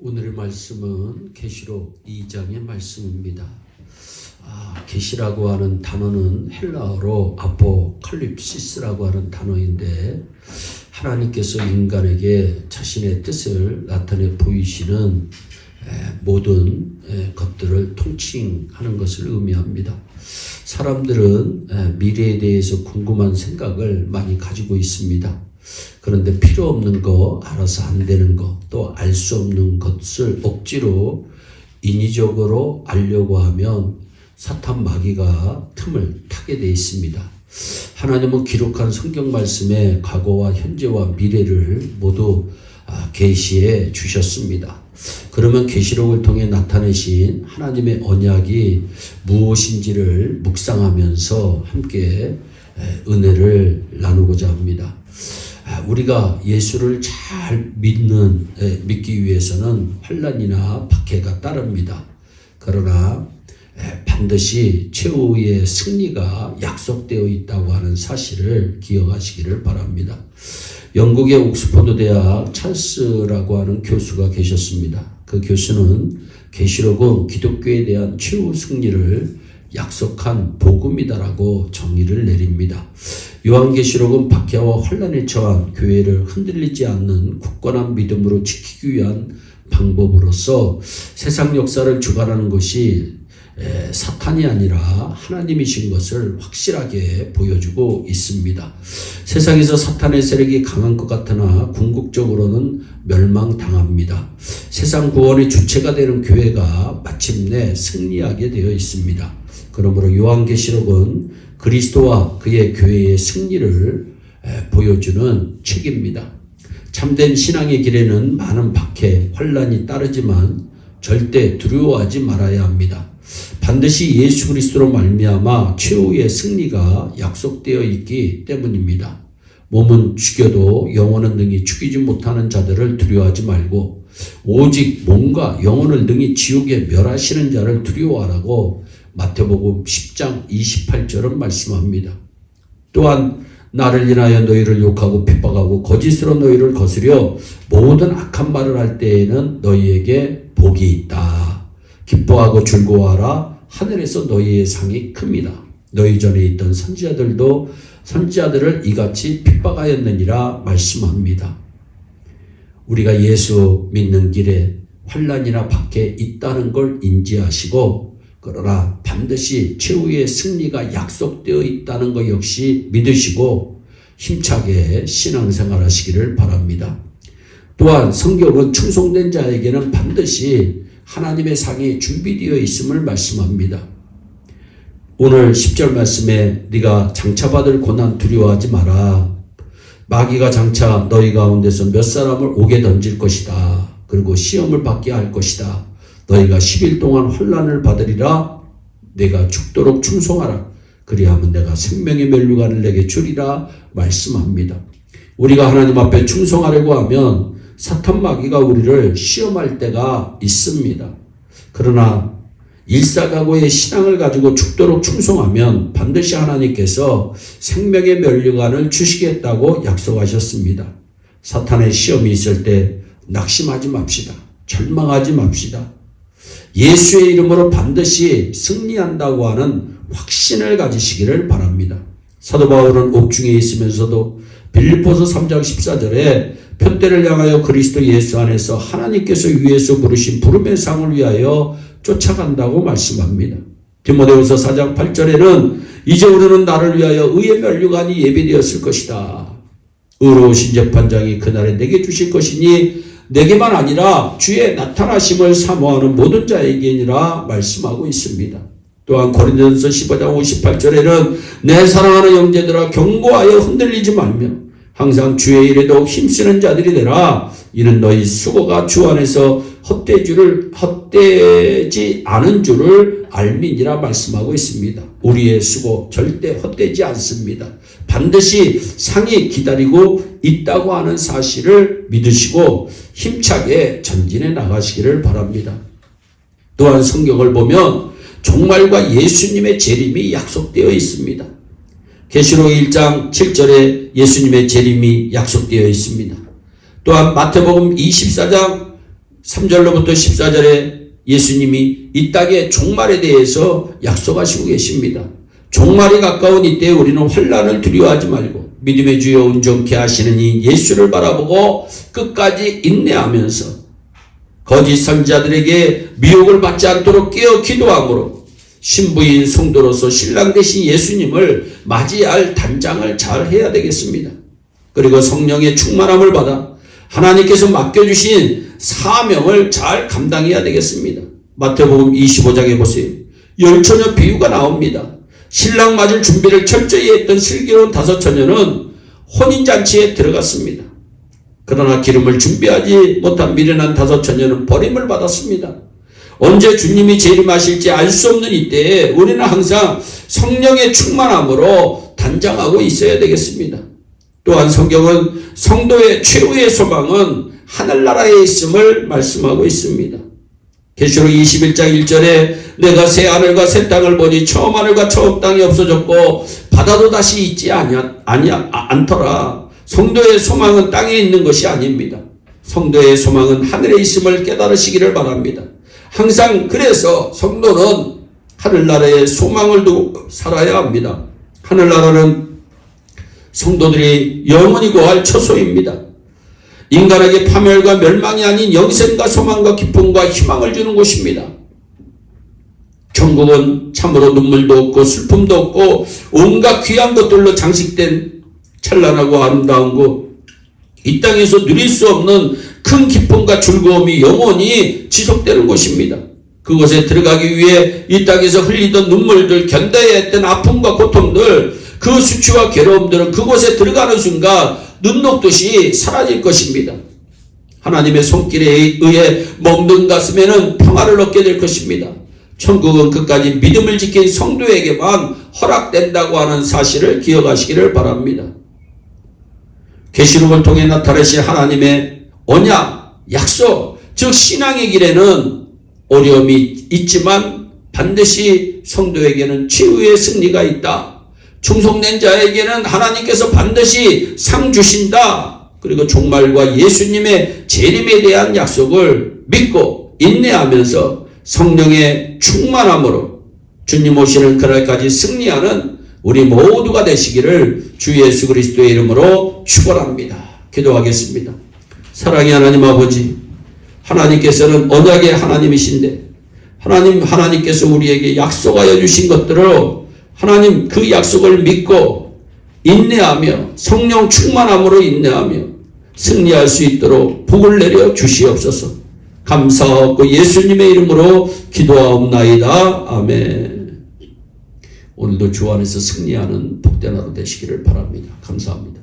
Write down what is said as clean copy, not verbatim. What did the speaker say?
오늘의 말씀은 계시록 2장의 말씀입니다. 계시라고 하는 단어는 헬라어로 아포칼립시스라고 하는 단어인데, 하나님께서 인간에게 자신의 뜻을 나타내 보이시는 모든 것들을 통칭하는 것을 의미합니다. 사람들은 미래에 대해서 궁금한 생각을 많이 가지고 있습니다. 그런데 필요 없는 거, 알아서 안 되는 거, 또 알 수 없는 것을 억지로 인위적으로 알려고 하면 사탄 마귀가 틈을 타게 돼 있습니다. 하나님은 기록한 성경 말씀에 과거와 현재와 미래를 모두 계시해 주셨습니다. 그러면 계시록을 통해 나타내신 하나님의 언약이 무엇인지를 묵상하면서 함께 은혜를 나누고자 합니다. 우리가 예수를 잘 믿기 위해서는 환난이나 박해가 따릅니다. 그러나 반드시 최후의 승리가 약속되어 있다고 하는 사실을 기억하시기를 바랍니다. 영국의 옥스퍼드 대학 찰스라고 하는 교수가 계셨습니다. 그 교수는 계시록은 기독교에 대한 최후 승리를 약속한 복음이다라고 정의를 내립니다. 요한계시록은 박해와 환난에 처한 교회를 흔들리지 않는 굳건한 믿음으로 지키기 위한 방법으로서 세상 역사를 주관하는 것이 사탄이 아니라 하나님이신 것을 확실하게 보여주고 있습니다. 세상에서 사탄의 세력이 강한 것 같으나 궁극적으로는 멸망당합니다. 세상 구원의 주체가 되는 교회가 마침내 승리하게 되어 있습니다. 그러므로 요한계시록은 그리스도와 그의 교회의 승리를 보여주는 책입니다. 참된 신앙의 길에는 많은 박해, 환난이 따르지만 절대 두려워하지 말아야 합니다. 반드시 예수 그리스도로 말미암아 최후의 승리가 약속되어 있기 때문입니다. 몸은 죽여도 영혼은 능히 죽이지 못하는 자들을 두려워하지 말고 오직 몸과 영혼을 능히 지옥에 멸하시는 자를 두려워하라고 마태복음 10장 28절은 말씀합니다. 또한 나를 인하여 너희를 욕하고 핍박하고 거짓으로 너희를 거스려 모든 악한 말을 할 때에는 너희에게 복이 있다. 기뻐하고 즐거워하라. 하늘에서 너희의 상이 큽니다. 너희 전에 있던 선지자들을 이같이 핍박하였느니라 말씀합니다. 우리가 예수 믿는 길에 환난이나 박해 있다는 걸 인지하시고, 그러나 반드시 최후의 승리가 약속되어 있다는 것 역시 믿으시고 힘차게 신앙생활 하시기를 바랍니다. 또한 성경은 충성된 자에게는 반드시 하나님의 상이 준비되어 있음을 말씀합니다. 오늘 10절 말씀에 네가 장차받을 고난 두려워하지 마라. 마귀가 장차 너희 가운데서 몇 사람을 옥에 던질 것이다. 그리고 시험을 받게 할 것이다. 너희가 10일 동안 환난을 받으리라. 내가 죽도록 충성하라. 그리하면 내가 생명의 면류관을 내게 주리라 말씀합니다. 우리가 하나님 앞에 충성하려고 하면 사탄 마귀가 우리를 시험할 때가 있습니다. 그러나 일사각오의 신앙을 가지고 죽도록 충성하면 반드시 하나님께서 생명의 면류관을 주시겠다고 약속하셨습니다. 사탄의 시험이 있을 때 낙심하지 맙시다. 절망하지 맙시다. 예수의 이름으로 반드시 승리한다고 하는 확신을 가지시기를 바랍니다. 사도 바울은 옥중에 있으면서도 빌립보서 3장 14절에 편대를 향하여 그리스도 예수 안에서 하나님께서 위에서 부르신 부름의 상을 위하여 쫓아간다고 말씀합니다. 디모데후서 4장 8절에는 이제 우리는 나를 위하여 의의 면류관이 예비되었을 것이다. 의로우신 재판장이 그날에 내게 주실 것이니 내게만 아니라 주의 나타나심을 사모하는 모든 자에게니라 말씀하고 있습니다. 또한 고린도전서 15장 58절에는 내 사랑하는 형제들아 경고하여 흔들리지 말며 항상 주의 일에도 힘쓰는 자들이 되라. 이는 너희 수고가 주 안에서 헛되지 않은 줄을 알미니라 말씀하고 있습니다. 우리의 수고 절대 헛되지 않습니다. 반드시 상이 기다리고 있다고 하는 사실을 믿으시고 힘차게 전진해 나가시기를 바랍니다. 또한 성경을 보면 종말과 예수님의 재림이 약속되어 있습니다. 계시록 1장 7절에 예수님의 재림이 약속되어 있습니다. 또한 마태복음 24장 3절로부터 14절에 예수님이 이 땅의 종말에 대해서 약속하시고 계십니다. 종말이 가까운 이때 우리는 환난을 두려워하지 말고 믿음의 주여 온전케 하시는 이 예수를 바라보고 끝까지 인내하면서 거짓 선지자들에게 미혹을 받지 않도록 깨어 기도함으로 신부인 성도로서 신랑 되신 예수님을 맞이할 단장을 잘 해야 되겠습니다. 그리고 성령의 충만함을 받아 하나님께서 맡겨주신 사명을 잘 감당해야 되겠습니다. 마태복음 25장에 보세요. 열처녀 비유가 나옵니다. 신랑 맞을 준비를 철저히 했던 슬기로운 5처녀는 혼인잔치에 들어갔습니다. 그러나 기름을 준비하지 못한 미련한 5처녀는 버림을 받았습니다. 언제 주님이 재림하실지 알 수 없는 이때에 우리는 항상 성령의 충만함으로 단장하고 있어야 되겠습니다. 또한 성경은 성도의 최후의 소망은 하늘나라에 있음을 말씀하고 있습니다. 계시록 21장 1절에 내가 새 하늘과 새 땅을 보니 처음 하늘과 처음 땅이 없어졌고 바다도 다시 있지 않더라. 성도의 소망은 땅에 있는 것이 아닙니다. 성도의 소망은 하늘에 있음을 깨달으시기를 바랍니다. 항상 그래서 성도는 하늘나라에 소망을 두고 살아야 합니다. 하늘나라는 성도들이 영원히 거할 처소입니다. 인간에게 파멸과 멸망이 아닌 영생과 소망과 기쁨과 희망을 주는 곳입니다. 천국은 참으로 눈물도 없고 슬픔도 없고 온갖 귀한 것들로 장식된 찬란하고 아름다운 곳, 이 땅에서 누릴 수 없는 큰 기쁨과 즐거움이 영원히 지속되는 곳입니다. 그곳에 들어가기 위해 이 땅에서 흘리던 눈물들, 견뎌야 했던 아픔과 고통들, 그 수치와 괴로움들은 그곳에 들어가는 순간 눈 녹듯이 사라질 것입니다. 하나님의 손길에 의해 멍든 가슴에는 평화를 얻게 될 것입니다. 천국은 끝까지 믿음을 지킨 성도에게만 허락된다고 하는 사실을 기억하시기를 바랍니다. 계시록을 통해 나타내신 하나님의 언약, 약속, 즉 신앙의 길에는 어려움이 있지만 반드시 성도에게는 최후의 승리가 있다. 충성된 자에게는 하나님께서 반드시 상 주신다. 그리고 종말과 예수님의 재림에 대한 약속을 믿고 인내하면서 성령의 충만함으로 주님 오시는 그날까지 승리하는 우리 모두가 되시기를 주 예수 그리스도의 이름으로 축원합니다. 기도하겠습니다. 사랑의 하나님 아버지, 하나님께서는 언약의 하나님이신데 하나님께서 우리에게 약속하여 주신 것들을 하나님 그 약속을 믿고 인내하며 성령 충만함으로 인내하며 승리할 수 있도록 복을 내려 주시옵소서. 감사하고 예수님의 이름으로 기도하옵나이다. 아멘. 오늘도 주 안에서 승리하는 복된 하루 되시기를 바랍니다. 감사합니다.